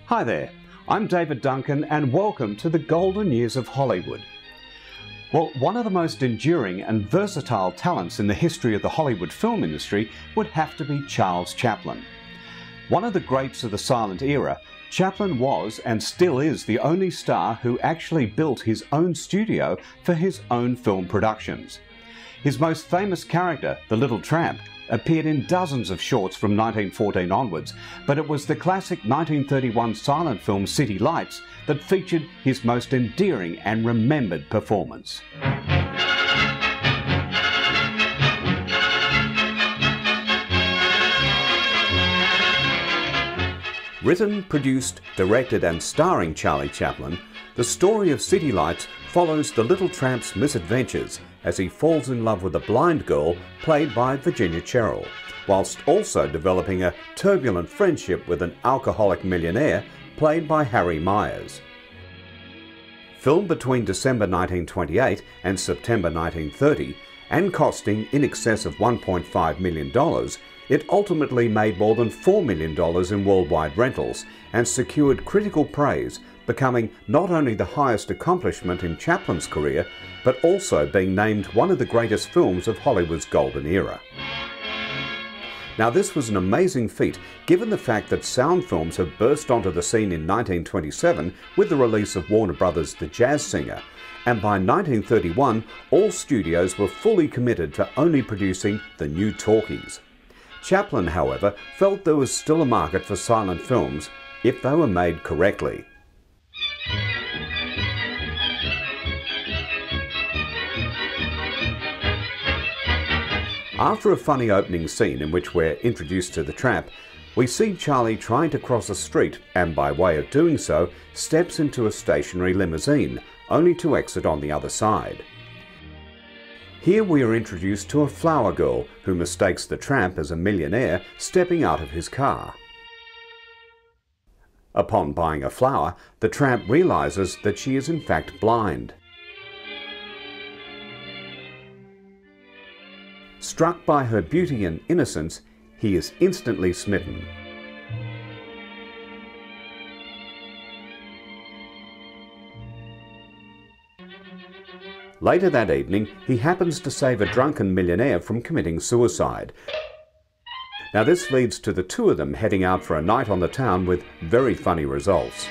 Hi there, I'm David Duncan and welcome to the golden years of Hollywood. Well, one of the most enduring and versatile talents in the history of the Hollywood film industry would have to be Charles Chaplin. One of the greats of the silent era, Chaplin was and still is the only star who actually built his own studio for his own film productions. His most famous character, the Little Tramp, appeared in dozens of shorts from 1914 onwards, but it was the classic 1931 silent film City Lights that featured his most endearing and remembered performance. Written, produced, directed and starring Charlie Chaplin, the story of City Lights follows the Little Tramp's misadventures as he falls in love with a blind girl played by Virginia Cherrill, whilst also developing a turbulent friendship with an alcoholic millionaire played by Harry Myers. Filmed between December 1928 and September 1930 and costing in excess of $1.5 million, it ultimately made more than $4 million in worldwide rentals and secured critical praise, becoming not only the highest accomplishment in Chaplin's career, but also being named one of the greatest films of Hollywood's golden era. Now, this was an amazing feat given the fact that sound films have burst onto the scene in 1927 with the release of Warner Brothers' The Jazz Singer, and by 1931 all studios were fully committed to only producing the new talkies. Chaplin, however, felt there was still a market for silent films if they were made correctly. After a funny opening scene in which we're introduced to the Tramp, we see Charlie trying to cross a street and, by way of doing so, steps into a stationary limousine, only to exit on the other side. Here we are introduced to a flower girl who mistakes the Tramp as a millionaire stepping out of his car. Upon buying a flower, the Tramp realizes that she is in fact blind. Struck by her beauty and innocence, he is instantly smitten. Later that evening, he happens to save a drunken millionaire from committing suicide. Now this leads to the two of them heading out for a night on the town with very funny results.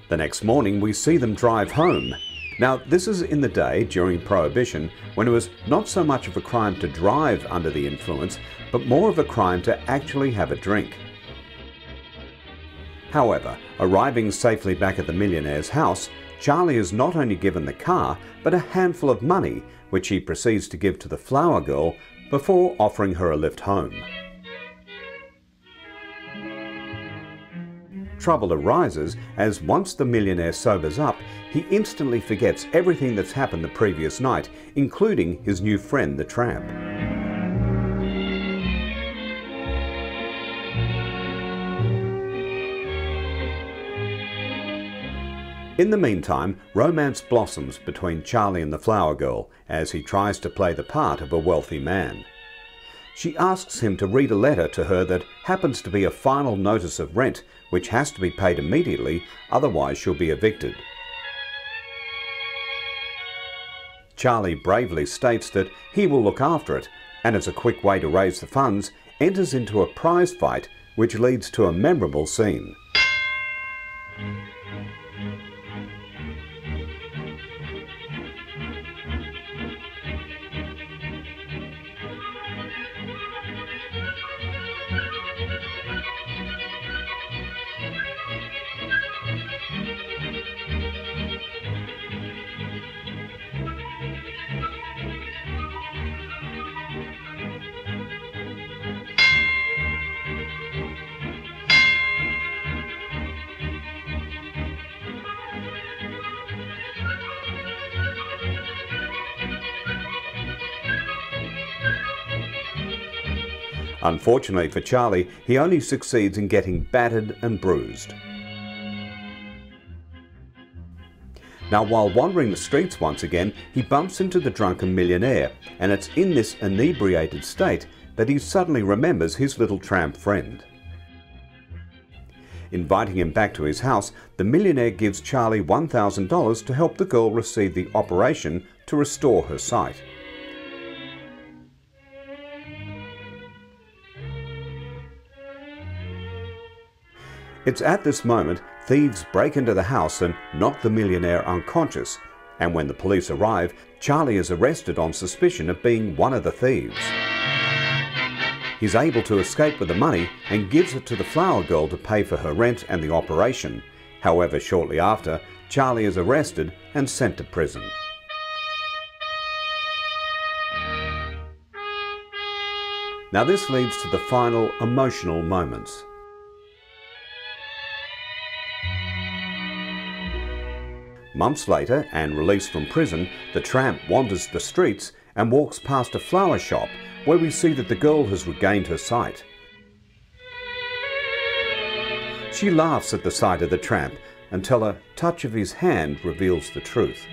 The next morning we see them drive home. Now this is in the day during Prohibition, when it was not so much of a crime to drive under the influence, but more of a crime to actually have a drink. However, arriving safely back at the millionaire's house, Charlie is not only given the car, but a handful of money, which he proceeds to give to the flower girl before offering her a lift home. Trouble arises as once the millionaire sobers up, he instantly forgets everything that's happened the previous night, including his new friend, the Tramp. In the meantime, romance blossoms between Charlie and the flower girl as he tries to play the part of a wealthy man. She asks him to read a letter to her that happens to be a final notice of rent, which has to be paid immediately, otherwise she'll be evicted. Charlie bravely states that he will look after it, and as a quick way to raise the funds, enters into a prize fight which leads to a memorable scene. Unfortunately for Charlie, he only succeeds in getting battered and bruised. Now, while wandering the streets once again, he bumps into the drunken millionaire, and it's in this inebriated state that he suddenly remembers his little tramp friend. Inviting him back to his house, the millionaire gives Charlie $1,000 to help the girl receive the operation to restore her sight. It's at this moment thieves break into the house and knock the millionaire unconscious, and when the police arrive, Charlie is arrested on suspicion of being one of the thieves. He's able to escape with the money and gives it to the flower girl to pay for her rent and the operation. However, shortly after, Charlie is arrested and sent to prison. Now this leads to the final emotional moments. Months later, and released from prison, the tramp wanders the streets and walks past a flower shop where we see that the girl has regained her sight. She laughs at the sight of the tramp until a touch of his hand reveals the truth.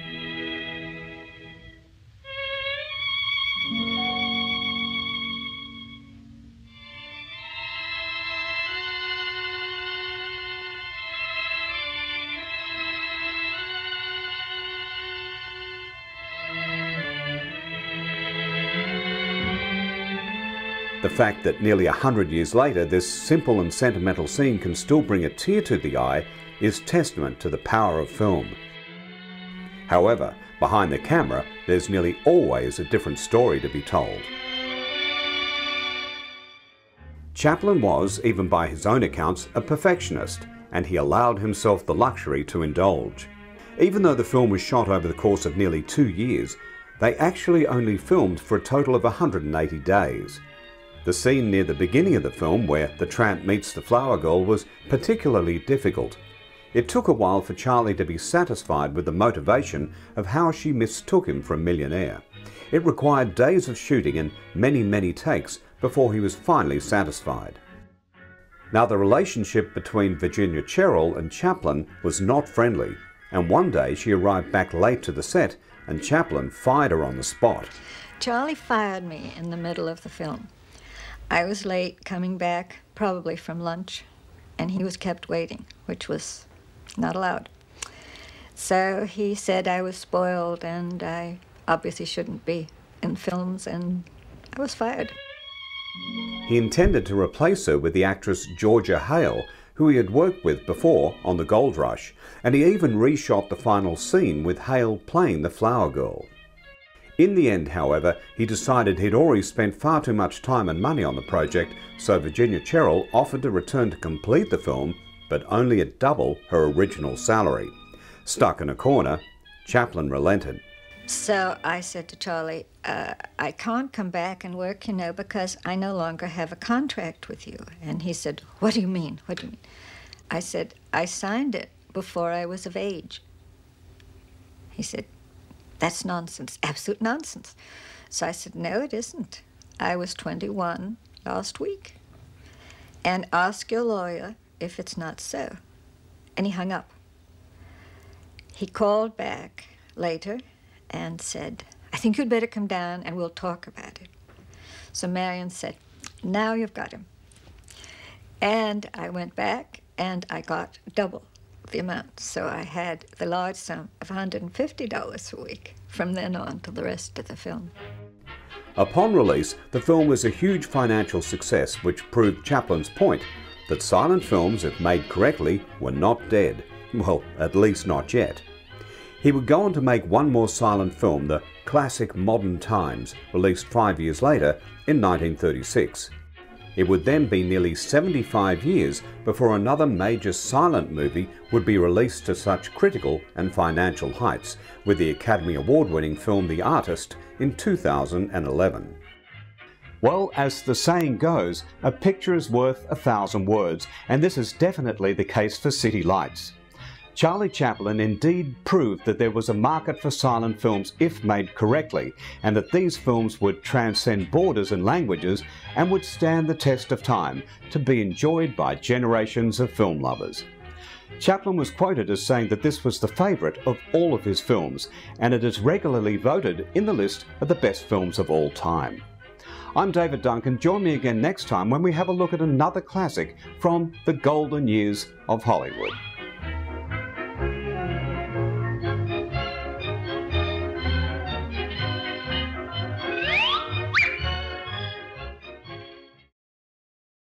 The fact that nearly 100 years later this simple and sentimental scene can still bring a tear to the eye is testament to the power of film. However, behind the camera there's nearly always a different story to be told. Chaplin was, even by his own accounts, a perfectionist, and he allowed himself the luxury to indulge. Even though the film was shot over the course of nearly 2 years, they actually only filmed for a total of 180 days. The scene near the beginning of the film where the tramp meets the flower girl was particularly difficult. It took a while for Charlie to be satisfied with the motivation of how she mistook him for a millionaire. It required days of shooting and many takes before he was finally satisfied. Now, the relationship between Virginia Cherrill and Chaplin was not friendly, and one day she arrived back late to the set and Chaplin fired her on the spot. Charlie fired me in the middle of the film. I was late coming back, probably from lunch, and he was kept waiting, which was not allowed. So he said I was spoiled and I obviously shouldn't be in films, and I was fired. He intended to replace her with the actress Georgia Hale, who he had worked with before on The Gold Rush, and he even reshot the final scene with Hale playing the flower girl. In the end, however, he decided he'd already spent far too much time and money on the project, so Virginia Cherrill offered to return to complete the film, but only at double her original salary. Stuck in a corner, Chaplin relented. So I said to Charlie, I can't come back and work, because I no longer have a contract with you. And he said, what do you mean? What do you mean? I said, I signed it before I was of age. He said, that's nonsense, absolute nonsense. So I said, no, it isn't. I was 21 last week. And ask your lawyer if it's not so. And he hung up. He called back later and said, I think you'd better come down and we'll talk about it. So Marion said, now you've got him. And I went back and I got double the amount. So I had the large sum of $150 a week from then on to the rest of the film. Upon release, the film was a huge financial success, which proved Chaplin's point that silent films, if made correctly, were not dead. Well, at least not yet. He would go on to make one more silent film, the classic Modern Times, released 5 years later in 1936. It would then be nearly 75 years before another major silent movie would be released to such critical and financial heights, with the Academy Award-winning film The Artist in 2011. Well, as the saying goes, a picture is worth 1,000 words, and this is definitely the case for City Lights. Charlie Chaplin indeed proved that there was a market for silent films if made correctly, and that these films would transcend borders and languages and would stand the test of time to be enjoyed by generations of film lovers. Chaplin was quoted as saying that this was the favourite of all of his films, and it is regularly voted in the list of the best films of all time. I'm David Duncan. Join me again next time when we have a look at another classic from the golden years of Hollywood.